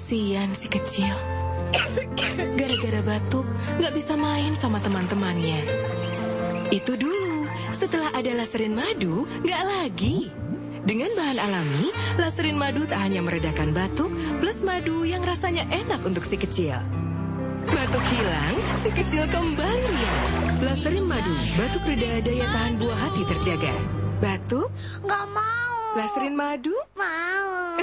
Kasian si kecil. Gara-gara batuk, nggak bisa main sama teman-temannya. Itu dulu, setelah ada laserin madu, nggak lagi. Dengan bahan alami, laserin madu tak hanya meredakan batuk, plus madu yang rasanya enak untuk si kecil. Batuk hilang, si kecil kembali riang. Laserin madu, batuk reda, daya tahan buah hati terjaga. Batuk? Nggak mau. Laserin madu? Mau.